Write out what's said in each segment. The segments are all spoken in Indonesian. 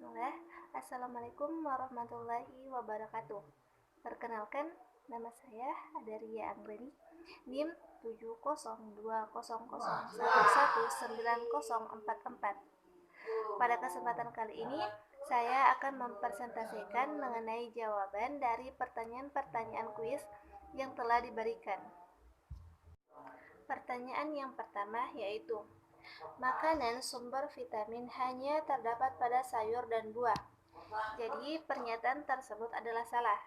Bismillah. Assalamualaikum warahmatullahi wabarakatuh. Perkenalkan, nama saya Adaria Anggreni, NIM 70200119044. Pada kesempatan kali ini, saya akan mempresentasikan mengenai jawaban dari pertanyaan-pertanyaan kuis yang telah diberikan. Pertanyaan yang pertama yaitu, makanan sumber vitamin hanya terdapat pada sayur dan buah. Jadi pernyataan tersebut adalah salah.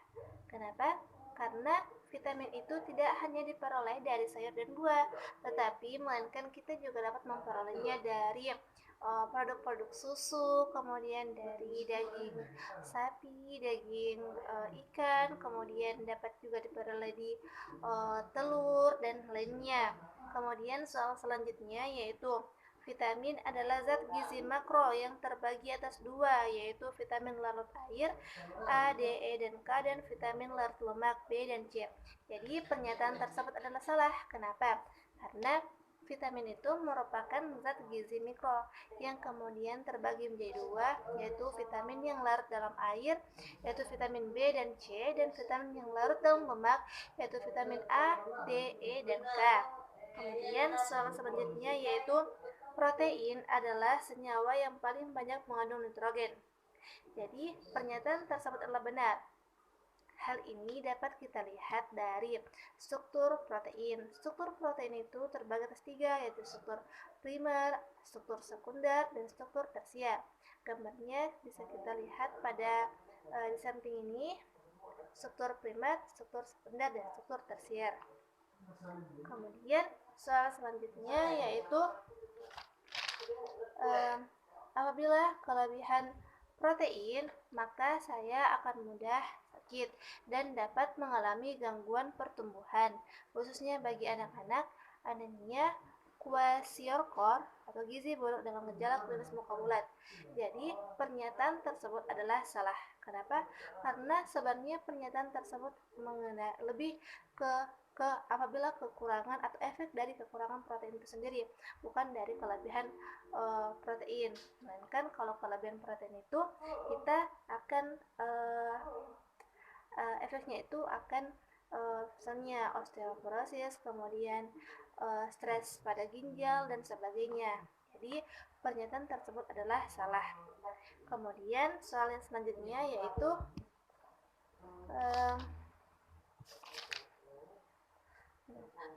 Kenapa? Karena vitamin itu tidak hanya diperoleh dari sayur dan buah, tetapi melainkan kita juga dapat memperolehnya dari produk-produk susu, kemudian dari daging sapi, daging ikan, kemudian dapat juga diperoleh di telur dan lainnya. Kemudian soal selanjutnya yaitu vitamin adalah zat gizi makro yang terbagi atas dua, yaitu vitamin larut air A, D, E, dan K, dan vitamin larut lemak B dan C. Jadi pernyataan tersebut adalah salah. Kenapa? Karena vitamin itu merupakan zat gizi mikro yang kemudian terbagi menjadi dua, yaitu vitamin yang larut dalam air, yaitu vitamin B dan C, dan vitamin yang larut dalam lemak, yaitu vitamin A, D, E, dan K. Kemudian soal selanjutnya yaitu protein adalah senyawa yang paling banyak mengandung nitrogen. Jadi pernyataan tersebut adalah benar. Hal ini dapat kita lihat dari struktur protein. Struktur protein itu terbagi atas tiga, yaitu struktur primer, struktur sekunder, dan struktur tersier. Gambarnya bisa kita lihat pada di samping ini, struktur primer, struktur sekunder, dan struktur tersier. Kemudian soal selanjutnya yaitu apabila kelebihan protein, maka saya akan mudah sakit dan dapat mengalami gangguan pertumbuhan, khususnya bagi anak-anak, anemia, kwashiorkor atau gizi buruk dengan gejala klinis muka bulat. Jadi pernyataan tersebut adalah salah. Kenapa? Karena sebenarnya pernyataan tersebut lebih ke apabila kekurangan atau efek dari kekurangan protein itu sendiri, bukan dari kelebihan protein. Melainkan kalau kelebihan protein itu kita akan efeknya itu akan misalnya osteoporosis, kemudian stres pada ginjal dan sebagainya. Jadi pernyataan tersebut adalah salah. Kemudian soal yang selanjutnya yaitu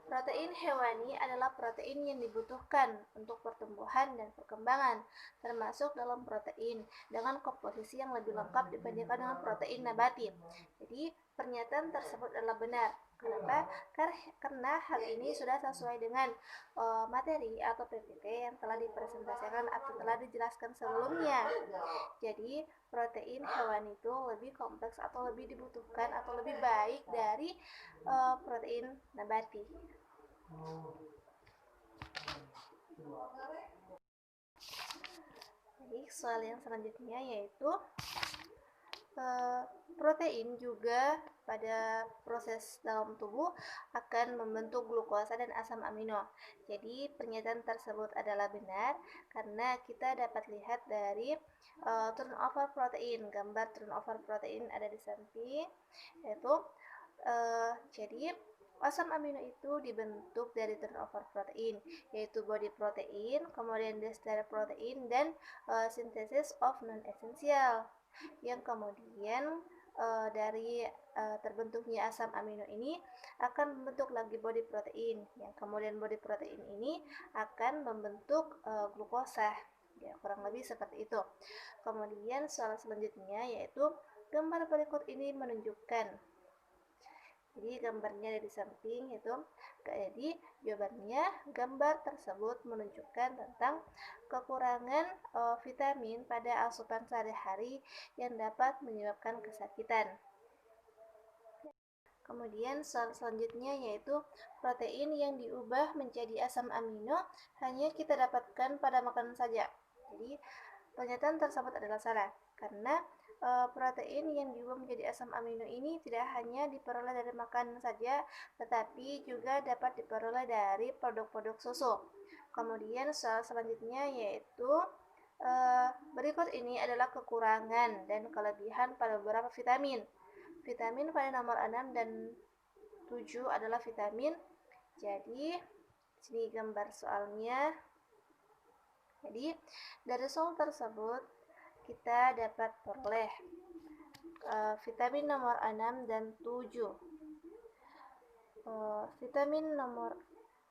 protein hewani adalah protein yang dibutuhkan untuk pertumbuhan dan perkembangan, termasuk dalam protein dengan komposisi yang lebih lengkap dibandingkan dengan protein nabati. Jadi pernyataan tersebut adalah benar. Kenapa? Karena hal ini sudah sesuai dengan materi atau PPT yang telah dipresentasikan atau telah dijelaskan sebelumnya. Jadi protein hewani itu lebih kompleks atau lebih dibutuhkan atau lebih baik dari protein nabati. Jadi soal yang selanjutnya yaitu protein juga pada proses dalam tubuh akan membentuk glukosa dan asam amino. Jadi pernyataan tersebut adalah benar karena kita dapat lihat dari turnover protein. Gambar turnover protein ada di samping, yaitu jadi asam amino itu dibentuk dari turnover protein, yaitu body protein, kemudian diester protein, dan synthesis of non-essential. Yang kemudian dari terbentuknya asam amino ini akan membentuk lagi body protein, yang kemudian body protein ini akan membentuk glukosa, ya, kurang lebih seperti itu. Kemudian soal selanjutnya yaitu gambar berikut ini menunjukkan, jadi gambarnya ada di samping itu. Jadi jawabannya gambar tersebut menunjukkan tentang kekurangan vitamin pada asupan sehari-hari yang dapat menyebabkan kesakitan. Kemudian soal selanjutnya yaitu protein yang diubah menjadi asam amino hanya kita dapatkan pada makanan saja. Jadi pernyataan tersebut adalah salah karena protein yang diubah menjadi asam amino ini tidak hanya diperoleh dari makanan saja, tetapi juga dapat diperoleh dari produk-produk susu. Kemudian soal selanjutnya yaitu Berikut ini adalah kekurangan dan kelebihan pada beberapa vitamin. Vitamin pada nomor 6 dan 7 adalah vitamin. Jadi, sini gambar soalnya. Jadi, dari soal tersebut kita dapat peroleh vitamin nomor 6 dan 7. Vitamin nomor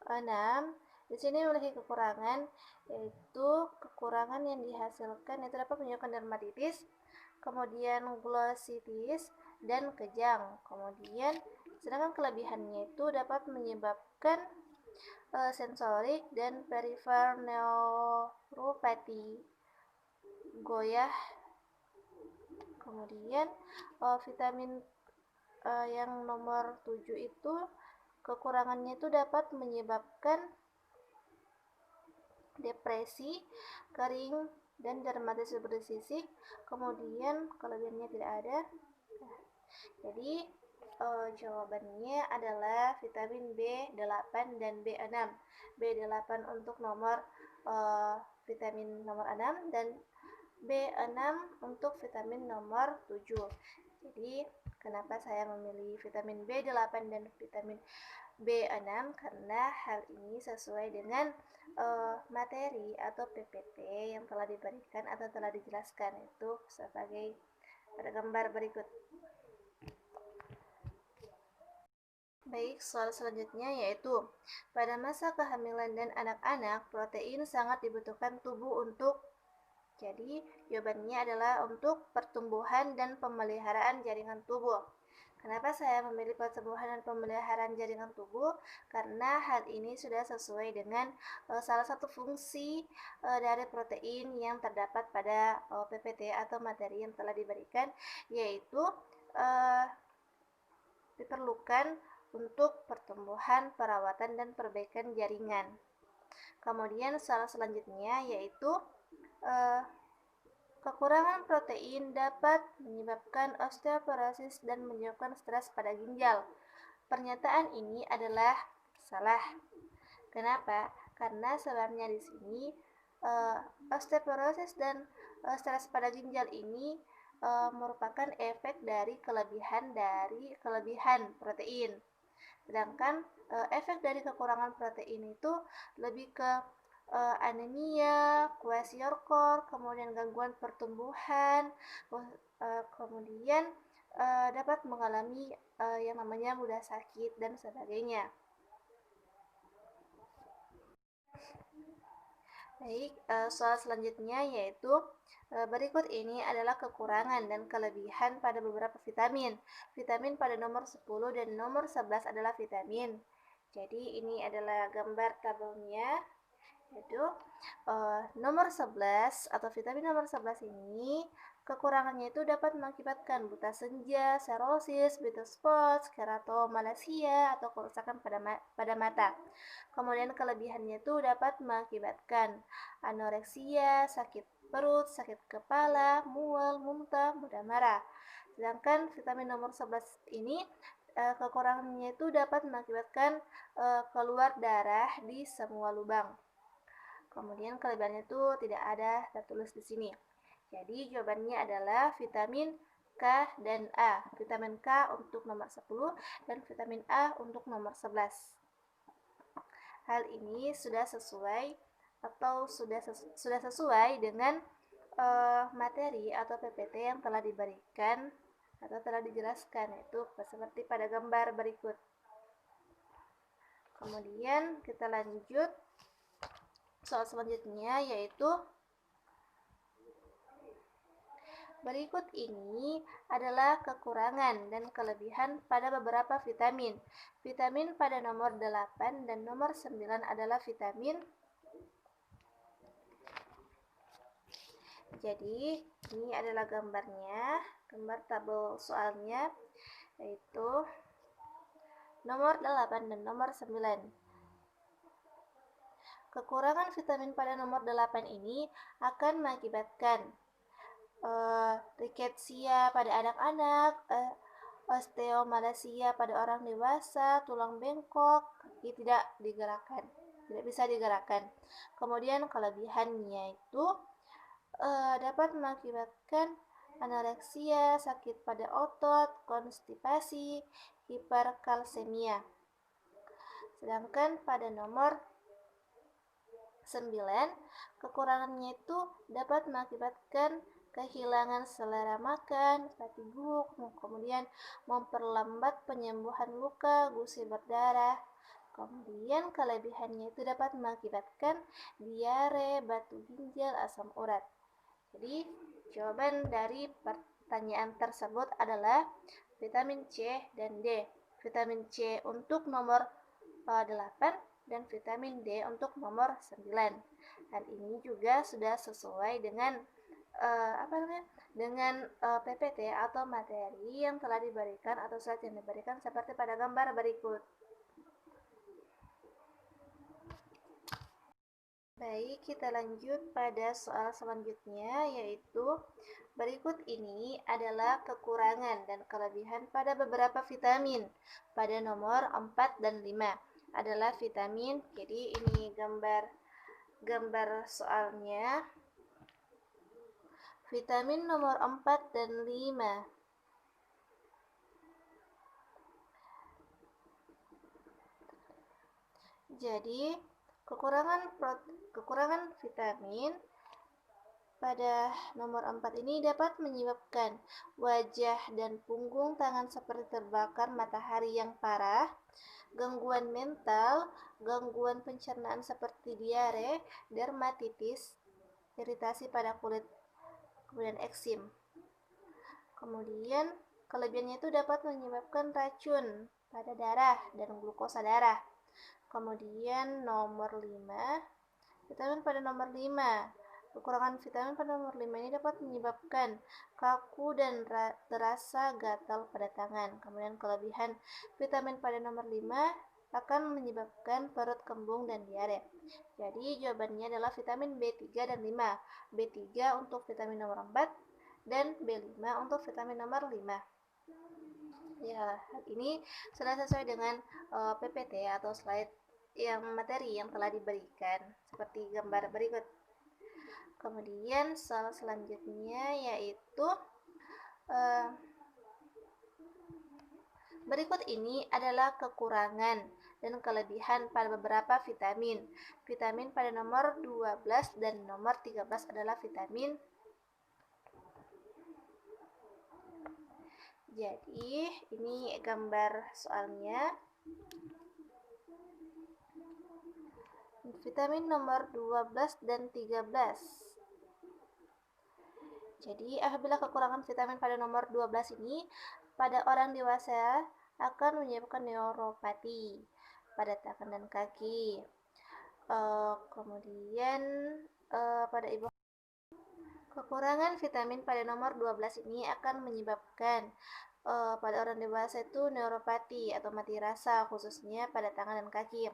6 di sini memiliki kekurangan, yaitu kekurangan yang dihasilkan itu dapat menyebabkan dermatitis, kemudian glositis dan kejang. Kemudian sedangkan kelebihannya itu dapat menyebabkan sensorik dan peripheral neuropathy, goyah. Kemudian vitamin yang nomor 7 itu kekurangannya itu dapat menyebabkan depresi, kering, dan dermatitis bersisik. Kemudian kelebihannya tidak ada. Jadi jawabannya adalah vitamin B8 dan B6. B8 untuk nomor vitamin nomor 6 dan B6 untuk vitamin nomor 7. Jadi kenapa saya memilih vitamin B8 dan vitamin B6? Karena hal ini sesuai dengan materi atau PPT yang telah diberikan atau telah dijelaskan, itu sebagai pada gambar berikut. Baik, soal selanjutnya yaitu pada masa kehamilan dan anak-anak, protein sangat dibutuhkan tubuh untuk. Jadi, jawabannya adalah untuk pertumbuhan dan pemeliharaan jaringan tubuh. Kenapa saya memilih pertumbuhan dan pemeliharaan jaringan tubuh? Karena hal ini sudah sesuai dengan salah satu fungsi dari protein yang terdapat pada PPT atau materi yang telah diberikan, yaitu diperlukan untuk pertumbuhan, perawatan, dan perbaikan jaringan. Kemudian soal selanjutnya yaitu kekurangan protein dapat menyebabkan osteoporosis dan menyebabkan stres pada ginjal. Pernyataan ini adalah salah. Kenapa? Karena sebenarnya di sini osteoporosis dan stres pada ginjal ini merupakan efek dari kelebihan protein. Sedangkan efek dari kekurangan protein itu lebih ke anemia, kwashiorkor, kemudian gangguan pertumbuhan, kemudian dapat mengalami yang namanya mudah sakit dan sebagainya. Baik, soal selanjutnya yaitu berikut ini adalah kekurangan dan kelebihan pada beberapa vitamin. Vitamin pada nomor 10 dan nomor 11 adalah vitamin. Jadi ini adalah gambar tabelnya, yaitu nomor 11 atau vitamin nomor 11 ini kekurangannya itu dapat mengakibatkan buta senja, serosis, bright spots, keratomalacia atau kerusakan pada mata. Kemudian kelebihannya itu dapat mengakibatkan anoreksia, sakit perut, sakit kepala, mual, muntah, mudah marah. Sedangkan vitamin nomor 11 ini kekurangannya itu dapat mengakibatkan keluar darah di semua lubang. Kemudian kelebihannya itu tidak ada tertulis di sini. Jadi jawabannya adalah vitamin K dan A. Vitamin K untuk nomor 10 dan vitamin A untuk nomor 11. Hal ini sudah sesuai dengan materi atau PPT yang telah diberikan atau telah dijelaskan, itu seperti pada gambar berikut. Kemudian kita lanjut soal selanjutnya yaitu berikut ini adalah kekurangan dan kelebihan pada beberapa vitamin. Vitamin pada nomor 8 dan nomor 9 adalah vitamin. Jadi, ini adalah gambarnya, gambar tabel soalnya, yaitu nomor 8 dan nomor 9. Kekurangan vitamin pada nomor 8 ini akan mengakibatkan riketsia pada anak-anak, osteomalacia pada orang dewasa, tulang bengkok, kaki tidak bisa digerakkan. Kemudian kelebihannya itu dapat mengakibatkan anoreksia, sakit pada otot, konstipasi, hiperkalsemia. Sedangkan pada nomor 9, kekurangannya itu dapat mengakibatkan kehilangan selera makan, fatigue, kemudian memperlambat penyembuhan luka, gusi berdarah. Kemudian kelebihannya itu dapat mengakibatkan diare, batu ginjal, asam urat. Jadi jawaban dari pertanyaan tersebut adalah vitamin C dan D. Vitamin C untuk nomor 8 dan vitamin D untuk nomor 9. Hal ini juga sudah sesuai dengan PPT atau materi yang telah diberikan atau slide yang diberikan seperti pada gambar berikut. Baik, kita lanjut pada soal selanjutnya, yaitu berikut ini adalah kekurangan dan kelebihan pada beberapa vitamin. Pada nomor 4 dan 5 adalah vitamin, jadi ini gambar soalnya. Vitamin nomor 4 dan 5. Jadi, kekurangan vitamin pada nomor 4 ini dapat menyebabkan wajah dan punggung tangan seperti terbakar matahari yang parah, gangguan mental, gangguan pencernaan seperti diare, dermatitis, iritasi pada kulit, kemudian eksim. Kemudian kelebihannya itu dapat menyebabkan racun pada darah dan glukosa darah. Kemudian nomor 5, vitamin pada nomor 5. Kekurangan vitamin pada nomor 5 ini dapat menyebabkan kaku dan terasa gatal pada tangan. Kemudian kelebihan vitamin pada nomor 5 akan menyebabkan perut kembung dan diare. Jadi jawabannya adalah vitamin B3 dan 5. B3 untuk vitamin nomor 4 dan B5 untuk vitamin nomor 5. Ya, ini sudah sesuai dengan PPT atau slide yang materi yang telah diberikan seperti gambar berikut. Kemudian soal selanjutnya yaitu berikut ini adalah kekurangan dan kelebihan pada beberapa vitamin. Vitamin pada nomor 12 dan nomor 13 adalah vitamin. Jadi, ini gambar soalnya. Vitamin nomor 12 dan 13. Jadi, apabila kekurangan vitamin pada nomor 12 ini, pada orang dewasa akan menyebabkan neuropati pada tangan dan kaki. Kemudian pada ibu, kekurangan vitamin pada nomor 12 ini akan menyebabkan pada orang dewasa itu neuropati atau mati rasa, khususnya pada tangan dan kaki.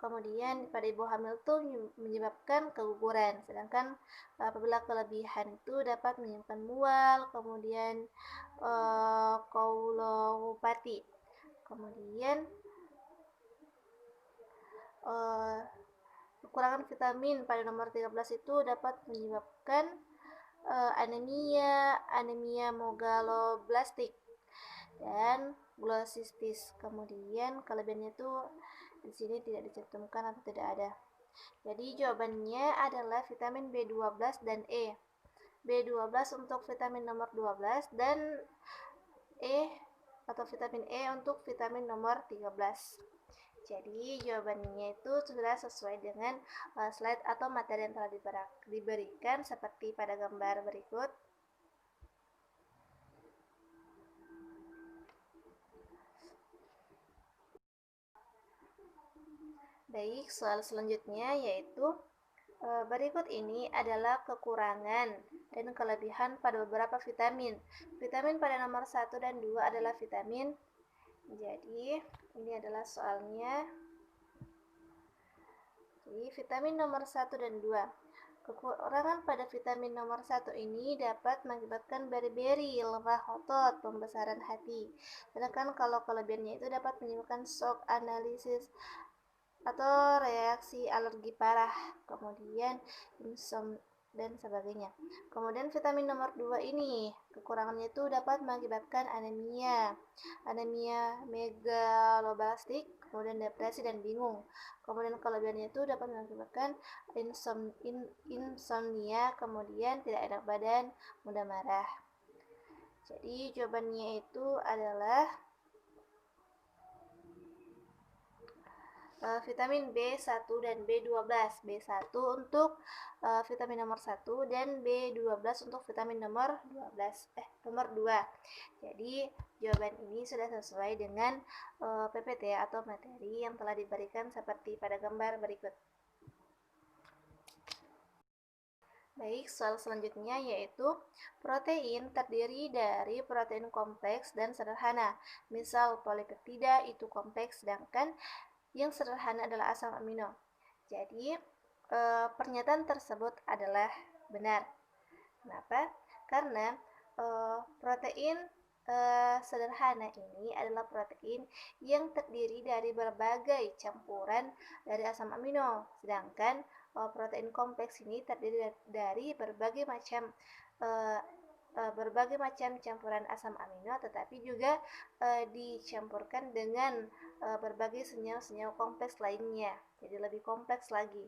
Kemudian pada ibu hamil itu menyebabkan keguguran. Sedangkan apabila kelebihan itu dapat menyebabkan mual, kemudian kaulopati. Kemudian kekurangan vitamin pada nomor 13 itu dapat menyebabkan anemia megaloblastik dan glosistis. Kemudian kelebihannya itu di sini tidak dicantumkan atau tidak ada. Jadi jawabannya adalah vitamin B12 dan E. B12 untuk vitamin nomor 12 dan E atau vitamin E untuk vitamin nomor 13. Jadi jawabannya itu sudah sesuai dengan slide atau materi yang telah diberikan seperti pada gambar berikut. Baik, soal selanjutnya yaitu berikut ini adalah kekurangan dan kelebihan pada beberapa vitamin. Vitamin pada nomor 1 dan 2 adalah vitamin. Jadi, ini adalah soalnya. Jadi, vitamin nomor 1 dan 2. Kekurangan pada vitamin nomor 1 ini dapat mengakibatkan beri-beri, lemah otot, pembesaran hati. Sedangkan kalau kelebihannya itu dapat menyebabkan shock analisis atau reaksi alergi parah, kemudian dan sebagainya. Kemudian vitamin nomor 2 ini, kekurangannya itu dapat mengakibatkan anemia megaloblastik, kemudian depresi dan bingung. Kemudian kelebihannya itu dapat mengakibatkan insomnia, kemudian tidak enak badan, mudah marah. Jadi jawabannya itu adalah vitamin B1 dan B12. B1 untuk vitamin nomor 1 dan B12 untuk vitamin nomor 2. Jadi jawaban ini sudah sesuai dengan PPT atau materi yang telah diberikan seperti pada gambar berikut. Baik, soal selanjutnya yaitu protein terdiri dari protein kompleks dan sederhana. Misal polipeptida itu kompleks, sedangkan yang sederhana adalah asam amino. Jadi pernyataan tersebut adalah benar. Kenapa? Karena protein sederhana ini adalah protein yang terdiri dari berbagai campuran dari asam amino, sedangkan protein kompleks ini terdiri dari berbagai macam campuran asam amino, tetapi juga dicampurkan dengan berbagai senyawa-senyawa kompleks lainnya, jadi lebih kompleks lagi.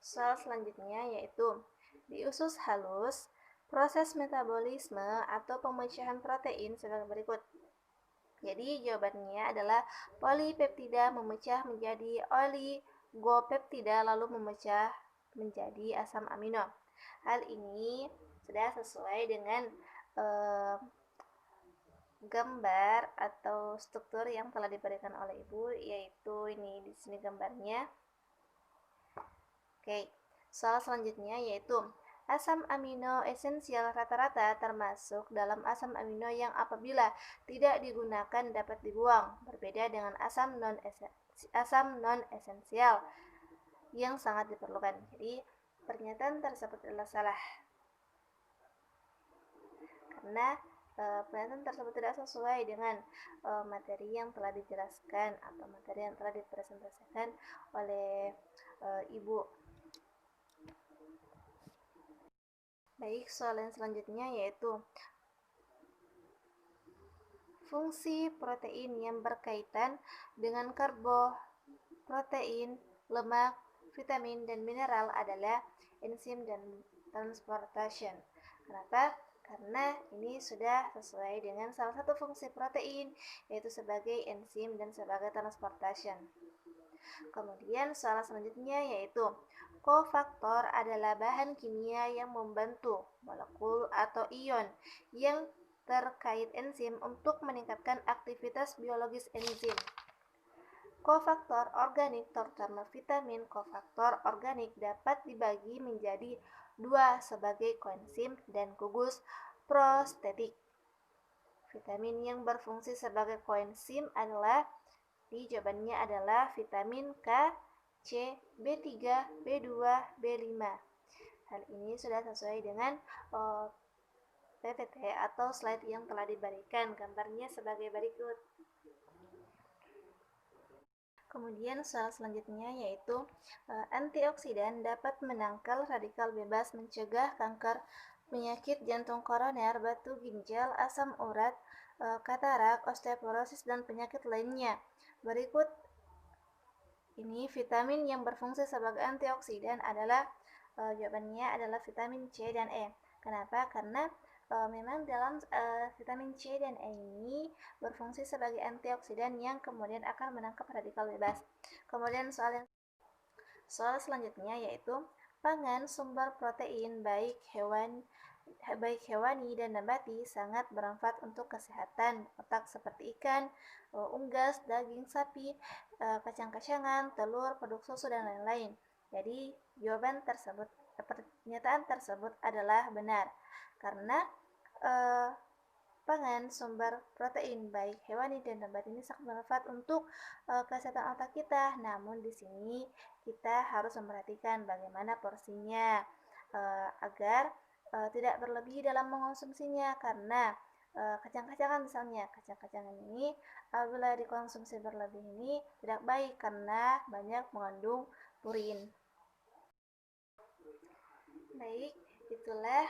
Soal selanjutnya yaitu di usus halus, proses metabolisme atau pemecahan protein sebagai berikut. Jadi jawabannya adalah polipeptida memecah menjadi oligopeptida lalu memecah menjadi asam amino. Hal ini sudah sesuai dengan gambar atau struktur yang telah diberikan oleh Ibu, yaitu ini di sini gambarnya. Oke, soal selanjutnya yaitu asam amino esensial rata-rata termasuk dalam asam amino yang apabila tidak digunakan dapat dibuang, berbeda dengan asam non-esensial yang sangat diperlukan. Jadi, pernyataan tersebut adalah salah. Karena pernyataan tersebut tidak sesuai dengan materi yang telah dijelaskan atau materi yang telah dipresentasikan oleh Ibu. Baik, soal yang selanjutnya yaitu fungsi protein yang berkaitan dengan karboprotein, lemak, vitamin, dan mineral adalah enzim dan transportation. Kenapa? Karena ini sudah sesuai dengan salah satu fungsi protein, yaitu sebagai enzim dan sebagai transportation. Kemudian soal selanjutnya yaitu kofaktor adalah bahan kimia yang membantu molekul atau ion yang terkait enzim untuk meningkatkan aktivitas biologis enzim. Kofaktor organik terutama vitamin kofaktor organik dapat dibagi menjadi dua sebagai koenzim dan gugus prostetik. Vitamin yang berfungsi sebagai koenzim adalah jawabannya adalah vitamin K, C, B3, B2, B5. Hal ini sudah sesuai dengan PPT atau slide yang telah diberikan. Gambarnya sebagai berikut. Kemudian soal selanjutnya yaitu antioksidan dapat menangkal radikal bebas, mencegah kanker, penyakit jantung koroner, batu ginjal, asam urat, katarak, osteoporosis, dan penyakit lainnya. Berikut ini vitamin yang berfungsi sebagai antioksidan adalah jawabannya adalah vitamin C dan E. Kenapa? Karena memang dalam vitamin C dan E ini berfungsi sebagai antioksidan yang kemudian akan menangkap radikal bebas. Kemudian soal selanjutnya yaitu pangan sumber protein baik hewani dan nabati sangat bermanfaat untuk kesehatan otak seperti ikan, unggas, daging sapi, kacang-kacangan, telur, produk susu, dan lain-lain. Jadi pernyataan tersebut adalah benar karena pangan sumber protein baik hewani dan nabati ini sangat bermanfaat untuk kesehatan otak kita. Namun di sini kita harus memperhatikan bagaimana porsinya agar tidak berlebih dalam mengonsumsinya, karena kacang-kacangan misalnya, kacang-kacangan ini apabila dikonsumsi berlebih ini tidak baik karena banyak mengandung purin. Baik, itulah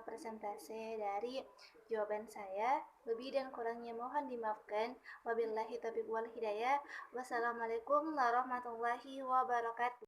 presentase dari jawaban saya. Lebih dan kurangnya mohon dimaafkan. Wabillahi taufiq wal hidayah. Wassalamualaikum warahmatullahi wabarakatuh.